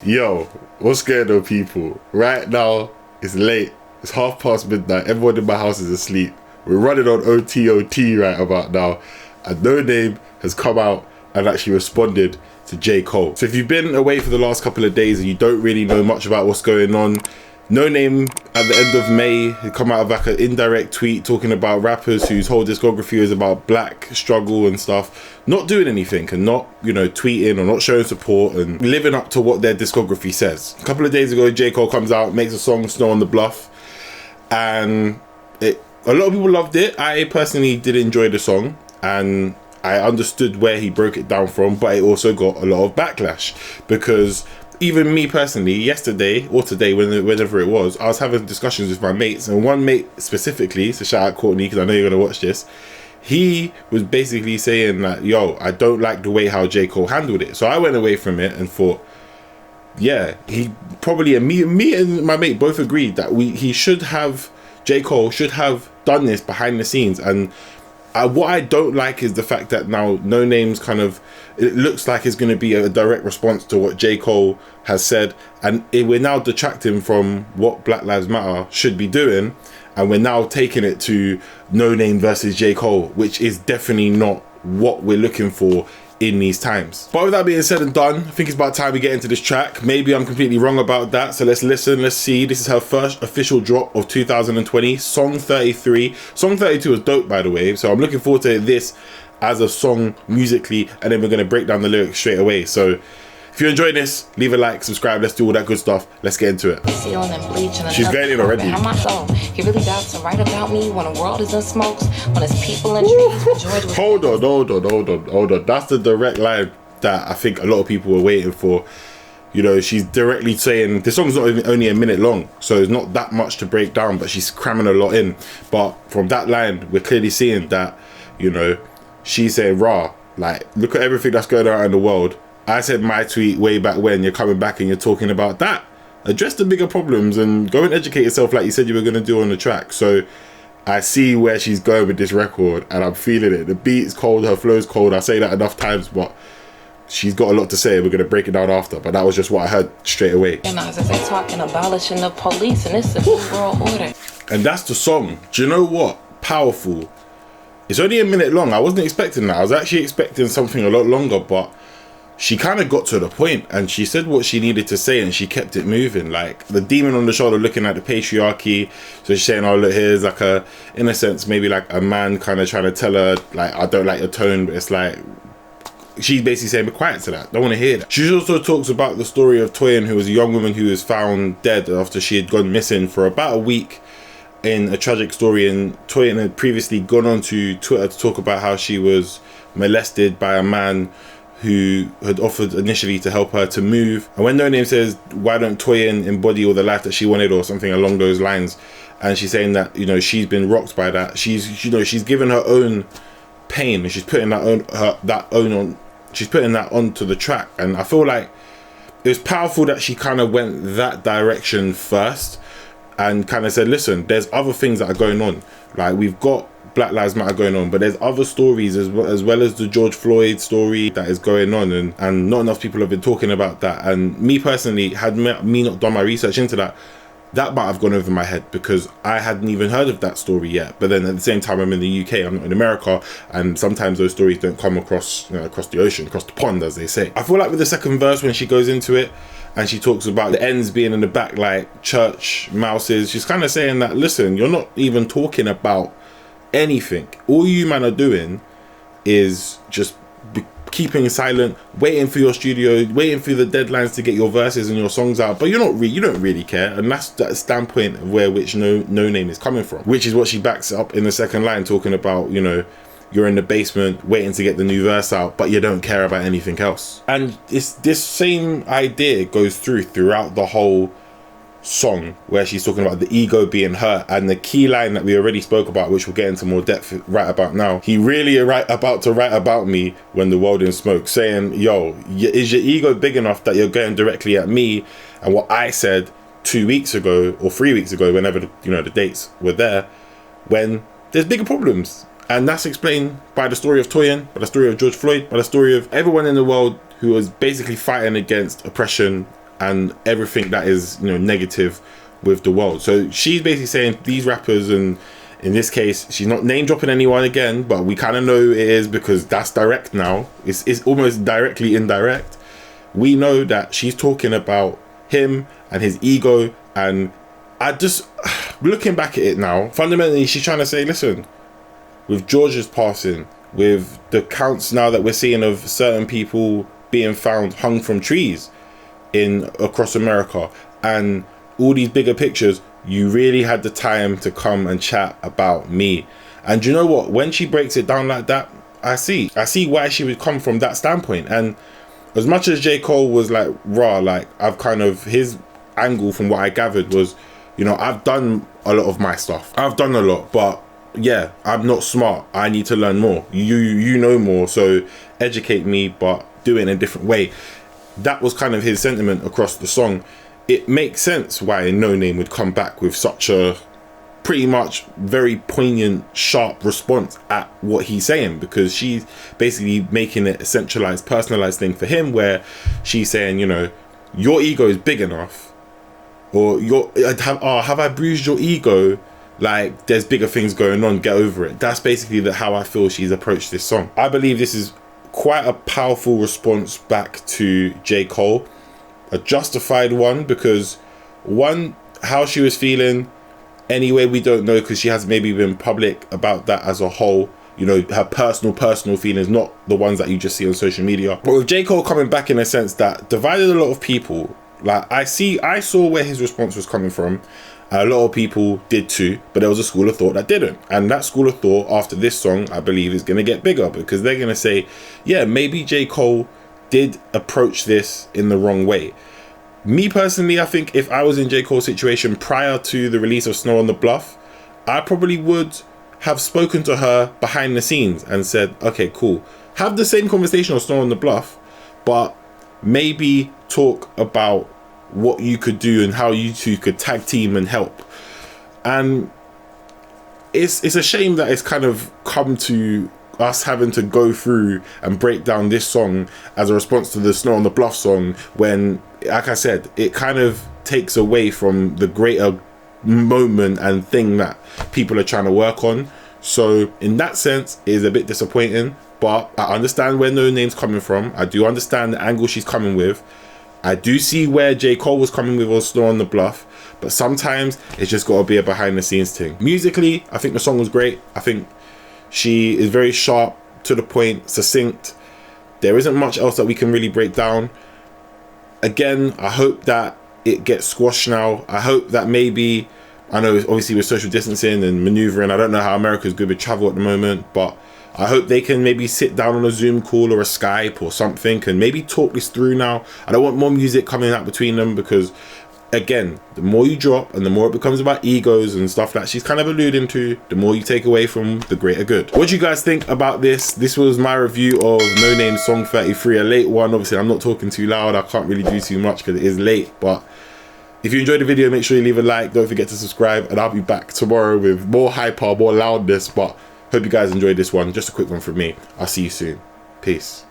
Yo, what's going on, people? Right now, it's late. It's midnight. Everyone in my house is asleep. We're running on OTOT right about now. And noname has come out and actually responded to J. Cole. So if you've been away for the last couple of days and you don't really know much about what's going on, noname at the end of May had come out of like an indirect tweet talking about rappers whose whole discography is about black struggle and stuff, not doing anything and not, tweeting or not showing support and living up to what their discography says. A couple of days ago, J. Cole comes out, makes a song, Snow on the Bluff, and a lot of people loved it. I personally did enjoy the song and I understood where he broke it down from, but it also got a lot of backlash because even me personally, yesterday or today, whenever it was, I was having discussions with my mates, and one mate specifically, so shout out Courtney because I know you're gonna watch this, he was basically saying that, yo, I don't like the way how J. Cole handled it. So I went away from it and thought, yeah, he probably, and me and my mate both agreed that J. Cole should have done this behind the scenes. And what I don't like is the fact that now noname's kind of, it looks like it's going to be a direct response to what J. Cole has said, and we're now detracting from what Black Lives Matter should be doing, and we're now taking it to noname versus J. Cole, which is definitely not what we're looking for in these times. But with that being said and done, I think it's about time we get into this track. Maybe I'm completely wrong about that, so let's listen, let's see. This is her first official drop of 2020, song 33. Song 32 was dope, by the way, so I'm looking forward to this as a song musically, and then we're going to break down the lyrics straight away. So if you're enjoying this, leave a like, subscribe, let's do all that good stuff. Let's get into it. She's going in already. He really doubts to write about me when the world is in smokes, when it's people in dreams. Hold on. That's the direct line that I think a lot of people were waiting for. She's directly saying, this song's not even only a minute long, so it's not that much to break down, but she's cramming a lot in. But from that line, we're clearly seeing that, she's saying, rah, like, look at everything that's going on in the world. I said my tweet way back when, you're coming back and you're talking about that. Address the bigger problems and go and educate yourself like you said you were going to do on the track. So I see where she's going with this record and I'm feeling it. The beat's cold, her flow's cold. I say that enough times, but she's got a lot to say. We're going to break it down after, but that was just what I heard straight away. And as they talking abolishing the police, and it's a new world order. And that's the song. Do you know what? Powerful. It's only a minute long. I wasn't expecting that. I was actually expecting something a lot longer, but she kind of got to the point and she said what she needed to say and she kept it moving. Like the demon on the shoulder looking at the patriarchy. So she's saying, oh, look, here's like in a sense, maybe like a man kind of trying to tell her, like, I don't like your tone, but it's like, she's basically saying, be quiet to that. Don't want to hear that. She also talks about the story of Toyin, who was a young woman who was found dead after she had gone missing for about a week in a tragic story. And Toyin had previously gone on to Twitter to talk about how she was molested by a man who had offered initially to help her to move. And when noname says, why don't Toyin embody all the life that she wanted, or something along those lines, and she's saying that, she's been rocked by that, she's given her own pain and she's putting she's putting that onto the track. And I feel like it was powerful that she kind of went that direction first and kind of said, listen, there's other things that are going on. Like, we've got Black Lives Matter going on, but there's other stories as well as the George Floyd story that is going on, and not enough people have been talking about that. And me personally, had me not done my research into that might have gone over my head because I hadn't even heard of that story yet. But then at the same time, I'm in the UK, I'm not in America, and sometimes those stories don't come across across the ocean, across the pond, as they say. I feel like with the second verse, when she goes into it and she talks about the ends being in the back like church mouses, she's kind of saying that, listen, you're not even talking about anything. All you man are doing is just keeping silent, waiting for your studio, waiting for the deadlines to get your verses and your songs out, but you don't really care. And that's that standpoint of which noname is coming from, which is what she backs up in the second line, talking about, you're in the basement waiting to get the new verse out, but you don't care about anything else. And it's this same idea goes throughout the whole song, where she's talking about the ego being hurt. And the key line that we already spoke about, which we'll get into more depth right about now, he really about to write about me when the world in smoke, saying, yo, is your ego big enough that you're going directly at me and what I said 2 weeks ago or 3 weeks ago, whenever the dates were there, when there's bigger problems? And that's explained by the story of Toyin, by the story of George Floyd, by the story of everyone in the world who was basically fighting against oppression and everything that is, you know, negative with the world. So she's basically saying these rappers, and in this case, she's not name dropping anyone again, but we kind of know it is because that's direct now. It's almost directly indirect. We know that she's talking about him and his ego, and I just, looking back at it now, fundamentally she's trying to say, listen, with George's passing, with the counts now that we're seeing of certain people being found hung from trees across America, and all these bigger pictures, you really had the time to come and chat about me. And you know what, when she breaks it down like that, I see why she would come from that standpoint. And as much as J. Cole was like raw, like I've kind of, his angle from what I gathered was, you know, I've done a lot of my stuff, I've done a lot, but yeah, I'm not smart, I need to learn more. You know more, so educate me, but do it in a different way. That was kind of his sentiment across the song. It makes sense why noname would come back with such a pretty much very poignant, sharp response at what he's saying, because she's basically making it a centralized, personalized thing for him, where she's saying, you know, your ego is big enough, or have I bruised your ego? Like, there's bigger things going on, get over it. That's basically how I feel she's approached this song. I believe this is quite a powerful response back to J. Cole, a justified one, because one, how she was feeling anyway, we don't know, because she hasn't maybe been public about that as a whole, you know, her personal feelings, not the ones that you just see on social media. But with J. Cole coming back, in a sense that divided a lot of people. Like, I saw where his response was coming from. A lot of people did too, but there was a school of thought that didn't. And that school of thought after this song, I believe, is going to get bigger, because they're going to say, yeah, maybe J. Cole did approach this in the wrong way. Me personally, I think if I was in J. Cole's situation prior to the release of Snow on the Bluff, I probably would have spoken to her behind the scenes and said, okay, cool, have the same conversation on Snow on the Bluff, but maybe talk about what you could do and how you two could tag team and help. And it's a shame that it's kind of come to us having to go through and break down this song as a response to the Snow on the Bluff song, when, like I said, it kind of takes away from the greater moment and thing that people are trying to work on. So in that sense, it is a bit disappointing, but I understand where noname's coming from. I do understand the angle she's coming with. I do see where J. Cole was coming with on Snow on the Bluff, but sometimes it's just got to be a behind the scenes thing. Musically, I think the song was great. I think she is very sharp, to the point, succinct. There isn't much else that we can really break down. Again, I hope that it gets squashed now. I hope that maybe, I know obviously with social distancing and maneuvering, I don't know how America's good with travel at the moment, but I hope they can maybe sit down on a Zoom call or a Skype or something and maybe talk this through now. I don't want more music coming out between them, because again, the more you drop and the more it becomes about egos and stuff that she's kind of alluding to, the more you take away from the greater good. What do you guys think about this? This was my review of Noname Song 33, a late one. Obviously, I'm not talking too loud. I can't really do too much because it is late, but if you enjoyed the video, make sure you leave a like. Don't forget to subscribe, and I'll be back tomorrow with more hyper, more loudness. But hope you guys enjoyed this one. Just a quick one from me. I'll see you soon. Peace.